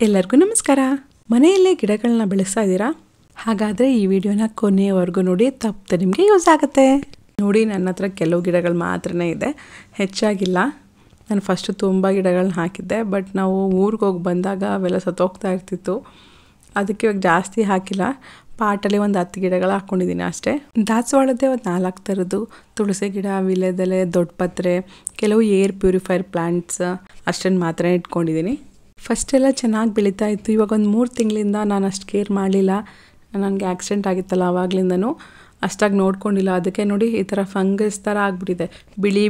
ಎಲ್ಲರಿಗೂ ನಮಸ್ಕಾರ. ಮನೆಯಲ್ಲೇ ಗಿಡಗಳನ್ನ ಬೆಳೆಸ್ತಾ ಇದ್ದೀರಾ? ಹಾಗಾದರೆ ಈ ವಿಡಿಯೋನ ಕೊನೆಯವರೆಗೂ ನೋಡಿ, ತಪ್ಪದೆ ನಿಮಗೆ ಯೂಸ್ ಆಗುತ್ತೆ. ನೋಡಿ, ನನ್ನ ಹತ್ರ ಕೆಲವು ಗಿಡಗಳು ಮಾತ್ರನೇ ಇದೆ, ಹೆಚ್ಚಾಗಿಲ್ಲ. ನಾನು ಫಸ್ಟು ತುಂಬ ಗಿಡಗಳನ್ನ ಹಾಕಿದ್ದೆ, ಬಟ್ ನಾವು ಊರಿಗೆ ಹೋಗಿ ಬಂದಾಗ ಅವೆಲ್ಲ ಸತ್ತೋಗ್ತಾ ಇರ್ತಿತ್ತು. ಅದಕ್ಕೆ ಇವಾಗ ಜಾಸ್ತಿ ಹಾಕಿಲ್ಲ. ಪಾಟಲ್ಲಿ ಒಂದು 10 ಗಿಡಗಳು ಹಾಕ್ಕೊಂಡಿದ್ದೀನಿ ಅಷ್ಟೇ. ದಾಸವಾಳದ್ದೇ ಒಂದು 4 ಥರದ್ದು, ತುಳಸಿ ಗಿಡ, ವೀಳ್ಯದೆಲೆ, ದೊಡ್ಡ ಪತ್ರೆ, ಕೆಲವು ಏರ್ ಪ್ಯೂರಿಫೈರ್ ಪ್ಲ್ಯಾಂಟ್ಸ್ ಅಷ್ಟನ್ನು ಮಾತ್ರ ಇಟ್ಕೊಂಡಿದ್ದೀನಿ. ಫಸ್ಟೆಲ್ಲ ಚೆನ್ನಾಗಿ ಬೆಳೀತಾ ಇತ್ತು. ಇವಾಗ ಒಂದು 3 ತಿಂಗಳಿಂದ ನಾನು ಅಷ್ಟು ಕೇರ್ ಮಾಡಲಿಲ್ಲ. ನನಗೆ ಆಕ್ಸಿಡೆಂಟ್ ಆಗಿತ್ತಲ್ಲ, ಆವಾಗಲಿಂದನೂ ಅಷ್ಟಾಗಿ ನೋಡ್ಕೊಂಡಿಲ್ಲ. ಅದಕ್ಕೆ ನೋಡಿ ಈ ಥರ ಫಂಗಸ್ ಥರ ಆಗಿಬಿಟ್ಟಿದೆ.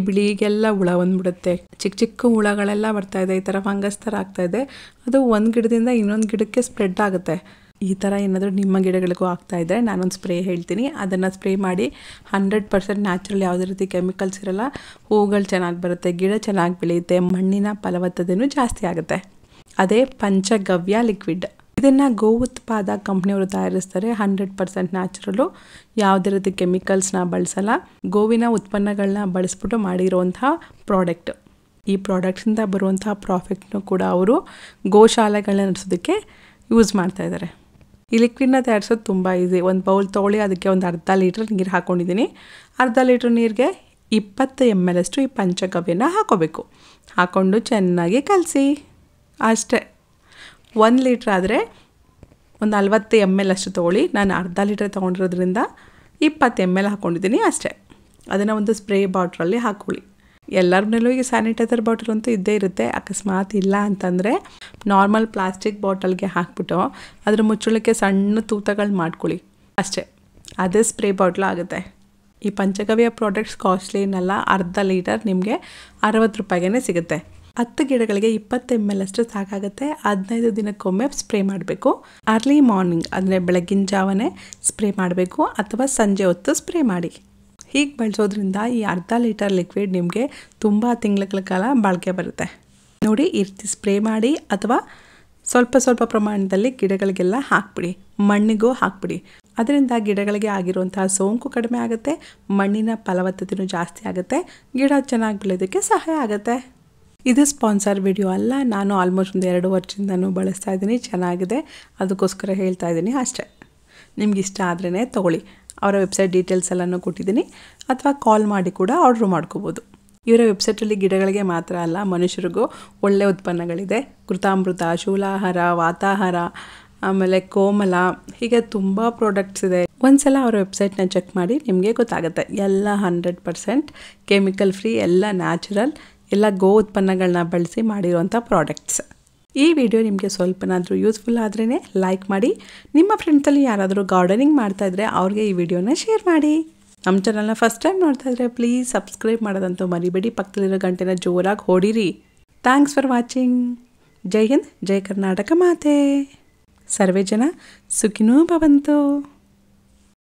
ಬಿಳಿಗೆಲ್ಲ ಹುಳ ಬಂದ್ಬಿಡುತ್ತೆ. ಚಿಕ್ಕ ಹುಳಗಳೆಲ್ಲ ಬರ್ತಾಯಿದೆ. ಈ ಥರ ಫಂಗಸ್ ಥರ ಆಗ್ತಾಯಿದೆ. ಅದು ಒಂದು ಗಿಡದಿಂದ ಇನ್ನೊಂದು ಗಿಡಕ್ಕೆ ಸ್ಪ್ರೆಡ್ ಆಗುತ್ತೆ. ಈ ಥರ ಏನಾದರೂ ನಿಮ್ಮ ಗಿಡಗಳಿಗೂ ಆಗ್ತಾಯಿದ್ರೆ ನಾನೊಂದು ಸ್ಪ್ರೇ ಹೇಳ್ತೀನಿ, ಅದನ್ನು ಸ್ಪ್ರೇ ಮಾಡಿ. 100% ನ್ಯಾಚುರಲ್, ಯಾವುದೇ ರೀತಿ ಕೆಮಿಕಲ್ಸ್ ಇರೋಲ್ಲ. ಹೂಗಳು ಚೆನ್ನಾಗಿ ಬರುತ್ತೆ, ಗಿಡ ಚೆನ್ನಾಗಿ ಬೆಳೆಯುತ್ತೆ, ಮಣ್ಣಿನ ಫಲವತ್ತತೆಯೂ ಜಾಸ್ತಿ ಆಗುತ್ತೆ. ಅದೇ ಪಂಚಗವ್ಯ ಲಿಕ್ವಿಡ್. ಇದನ್ನು ಗೋ ಉತ್ಪಾದ ಕಂಪ್ನಿಯವರು ತಯಾರಿಸ್ತಾರೆ. 100% ನ್ಯಾಚುರಲು, ಯಾವುದೇ ರೀತಿ ಕೆಮಿಕಲ್ಸ್ನ ಬಳಸಲ್ಲ. ಗೋವಿನ ಉತ್ಪನ್ನಗಳನ್ನ ಬಳಸ್ಬಿಟ್ಟು ಮಾಡಿರೋಂಥ ಪ್ರಾಡಕ್ಟ್. ಈ ಪ್ರಾಡಕ್ಟ್ಸಿಂದ ಬರುವಂತಹ ಪ್ರಾಫಿಟ್ನು ಕೂಡ ಅವರು ಗೋಶಾಲೆಗಳನ್ನ ನಡೆಸೋದಕ್ಕೆ ಯೂಸ್ ಮಾಡ್ತಾಯಿದ್ದಾರೆ. ಈ ಲಿಕ್ವಿಡ್ನ ತಯಾರಿಸೋದು ತುಂಬ ಈಸಿ. ಒಂದು ಬೌಲ್ ತೊಗೊಳ್ಳಿ, ಅದಕ್ಕೆ ಒಂದು ಅರ್ಧ ಲೀಟ್ರ್ ನೀರು ಹಾಕ್ಕೊಂಡಿದ್ದೀನಿ. ಅರ್ಧ ಲೀಟ್ರ್ ನೀರಿಗೆ 20 ml ಅಷ್ಟು ಈ ಪಂಚಗವ್ಯನ ಹಾಕೋಬೇಕು. ಹಾಕ್ಕೊಂಡು ಚೆನ್ನಾಗಿ ಕಲಸಿ ಅಷ್ಟೇ. 1 ಲೀಟ್ರ್ ಆದರೆ ಒಂದು 40 ml ಅಷ್ಟು ತೊಗೊಳ್ಳಿ. ನಾನು ಅರ್ಧ ಲೀಟ್ರ್ ತೊಗೊಂಡಿರೋದ್ರಿಂದ 20 ml ಹಾಕ್ಕೊಂಡಿದ್ದೀನಿ ಅಷ್ಟೇ. ಅದನ್ನು ಒಂದು ಸ್ಪ್ರೇ ಬಾಟ್ಲಲ್ಲಿ ಹಾಕ್ಕೊಳ್ಳಿ. ಎಲ್ಲರ ಮನೇಲೂ ಈಗ ಸ್ಯಾನಿಟೈಸರ್ ಬಾಟಲ್ ಅಂತೂ ಇದ್ದೇ ಇರುತ್ತೆ. ಅಕಸ್ಮಾತ್ ಇಲ್ಲ ಅಂತಂದರೆ ನಾರ್ಮಲ್ ಪ್ಲಾಸ್ಟಿಕ್ ಬಾಟಲ್ಗೆ ಹಾಕ್ಬಿಟ್ಟು ಅದ್ರ ಮುಚ್ಚಳಕ್ಕೆ ಸಣ್ಣ ತೂತಗಳು ಮಾಡ್ಕೊಳ್ಳಿ ಅಷ್ಟೇ. ಅದೇ ಸ್ಪ್ರೇ ಬಾಟ್ಲ್ ಆಗುತ್ತೆ. ಈ ಪಂಚಗವ್ಯ ಪ್ರಾಡಕ್ಟ್ಸ್ ಕಾಸ್ಟ್ಲಿ ಏನಲ್ಲ. ಅರ್ಧ ಲೀಟರ್ ನಿಮಗೆ 60 ರೂಪಾಯಿಗೆ ಸಿಗುತ್ತೆ. 10 ಗಿಡಗಳಿಗೆ 20 ml ಅಷ್ಟು ಸಾಕಾಗುತ್ತೆ. 15 ದಿನಕ್ಕೊಮ್ಮೆ ಸ್ಪ್ರೇ ಮಾಡಬೇಕು. ಅರ್ಲಿ ಮಾರ್ನಿಂಗ್ ಅಂದರೆ ಬೆಳಗಿನ ಜಾವನೇ ಸ್ಪ್ರೇ ಮಾಡಬೇಕು, ಅಥವಾ ಸಂಜೆ ಹೊತ್ತು ಸ್ಪ್ರೇ ಮಾಡಿ. ಹೀಗೆ ಬಳಸೋದ್ರಿಂದ ಈ ಅರ್ಧ ಲೀಟರ್ ಲಿಕ್ವಿಡ್ ನಿಮಗೆ ತುಂಬ ತಿಂಗಳ ಕಾಲ ಬಾಳಿಕೆ ಬರುತ್ತೆ. ನೋಡಿ, ಈ ರೀತಿ ಸ್ಪ್ರೇ ಮಾಡಿ, ಅಥವಾ ಸ್ವಲ್ಪ ಪ್ರಮಾಣದಲ್ಲಿ ಗಿಡಗಳಿಗೆಲ್ಲ ಹಾಕ್ಬಿಡಿ, ಮಣ್ಣಿಗೂ ಹಾಕ್ಬಿಡಿ. ಅದರಿಂದ ಗಿಡಗಳಿಗೆ ಆಗಿರುವಂತಹ ಸೋಂಕು ಕಡಿಮೆ ಆಗುತ್ತೆ, ಮಣ್ಣಿನ ಫಲವತ್ತತೆಯೂ ಜಾಸ್ತಿ ಆಗುತ್ತೆ, ಗಿಡ ಚೆನ್ನಾಗಿ ಬೆಳೆಯೋದಕ್ಕೆ ಸಹಾಯ ಆಗುತ್ತೆ. ಇದು ಸ್ಪಾನ್ಸರ್ ವಿಡಿಯೋ ಅಲ್ಲ. ನಾನು ಆಲ್ಮೋಸ್ಟ್ ಒಂದು 2 ವರ್ಷದಿಂದನೂ ಬಳಸ್ತಾ ಇದ್ದೀನಿ, ಚೆನ್ನಾಗಿದೆ, ಅದಕ್ಕೋಸ್ಕರ ಹೇಳ್ತಾ ಇದ್ದೀನಿ ಅಷ್ಟೇ. ನಿಮ್ಗೆ ಇಷ್ಟ ಆದ್ರೇ ತೊಗೊಳ್ಳಿ. ಅವರ ವೆಬ್ಸೈಟ್ ಡೀಟೇಲ್ಸ್ ಎಲ್ಲನೂ ಕೊಟ್ಟಿದ್ದೀನಿ, ಅಥವಾ ಕಾಲ್ ಮಾಡಿ ಕೂಡ ಆರ್ಡ್ರ್ ಮಾಡ್ಕೋಬೋದು. ಇವರ ವೆಬ್ಸೈಟಲ್ಲಿ ಗಿಡಗಳಿಗೆ ಮಾತ್ರ ಅಲ್ಲ, ಮನುಷ್ಯರಿಗೂ ಒಳ್ಳೆಯ ಉತ್ಪನ್ನಗಳಿದೆ. ಕೃತಾಮೃತ, ಶೂಲಾಹಾರ, ವಾತಾಹಾರ, ಆಮೇಲೆ ಕೋಮಲ, ಹೀಗೆ ತುಂಬ ಪ್ರಾಡಕ್ಟ್ಸ್ ಇದೆ. ಒಂದ್ಸಲ ಅವರ ವೆಬ್ಸೈಟ್ನ ಚೆಕ್ ಮಾಡಿ, ನಿಮಗೆ ಗೊತ್ತಾಗುತ್ತೆ. ಎಲ್ಲ 100% ಕೆಮಿಕಲ್ ಫ್ರೀ, ಎಲ್ಲ ನ್ಯಾಚುರಲ್, ಎಲ್ಲ ಗೋ ಉತ್ಪನ್ನಗಳನ್ನ ಬಳಸಿ ಮಾಡಿರುವಂಥ ಪ್ರಾಡಕ್ಟ್ಸ್. ಈ ವಿಡಿಯೋ ನಿಮಗೆ ಸ್ವಲ್ಪನಾದರೂ ಯೂಸ್ಫುಲ್ ಆದ್ರೇ ಲೈಕ್ ಮಾಡಿ. ನಿಮ್ಮ ಫ್ರೆಂಡ್ಸಲ್ಲಿ ಯಾರಾದರೂ ಗಾರ್ಡನಿಂಗ್ ಮಾಡ್ತಾಯಿದ್ರೆ ಅವ್ರಿಗೆ ಈ ವಿಡಿಯೋನ ಶೇರ್ ಮಾಡಿ. ನಮ್ಮ ಚಾನಲ್ನ ಫಸ್ಟ್ ಟೈಮ್ ನೋಡ್ತಾಯಿದ್ರೆ ಪ್ಲೀಸ್ ಸಬ್ಸ್ಕ್ರೈಬ್ ಮಾಡೋದಂತೂ ಮರಿಬೇಡಿ. ಪಕ್ಕದಲ್ಲಿರೋ ಗಂಟೆನ ಜೋರಾಗಿ ಹೊಡೀರಿ. Thanks for watching. ಜೈ ಹಿಂದ್, ಜೈ ಕರ್ನಾಟಕ ಮಾತೆ. ಸರ್ವೇ ಜನ ಸುಖಿನೋ ಭವಂತು.